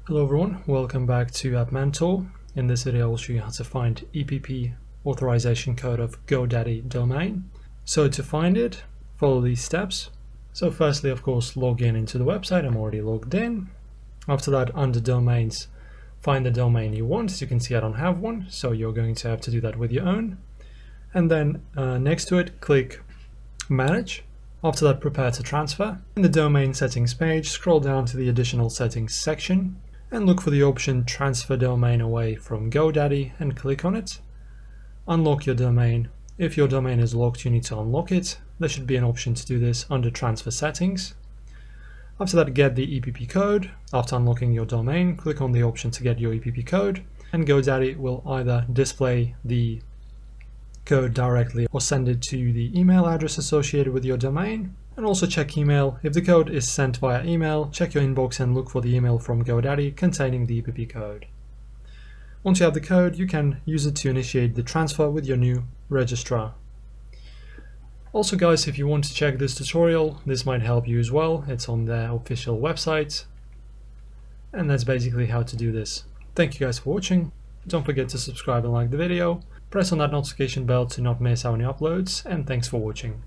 Hello everyone, welcome back to App Mentor. In this video I will show you how to find EPP authorization code of GoDaddy domain. So to find it, follow these steps. So firstly, of course, log in into the website. I'm already logged in. After that, under domains, find the domain you want. As you can see, I don't have one, so you're going to have to do that with your own. And then next to it, click Manage. After that, prepare to transfer. In the domain settings page, scroll down to the additional settings section and look for the option Transfer Domain Away from GoDaddy and click on it. Unlock your domain. If your domain is locked, you need to unlock it. There should be an option to do this under Transfer Settings. After that, get the EPP code. After unlocking your domain, click on the option to get your EPP code, and GoDaddy will either display the code directly or send it to the email address associated with your domain. And also check email. If the code is sent via email, check your inbox and look for the email from GoDaddy containing the EPP code. Once you have the code, you can use it to initiate the transfer with your new registrar. Also guys, if you want to check this tutorial, this might help you as well. It's on their official website. And that's basically how to do this. Thank you guys for watching. Don't forget to subscribe and like the video. Press on that notification bell to not miss out any uploads, and thanks for watching.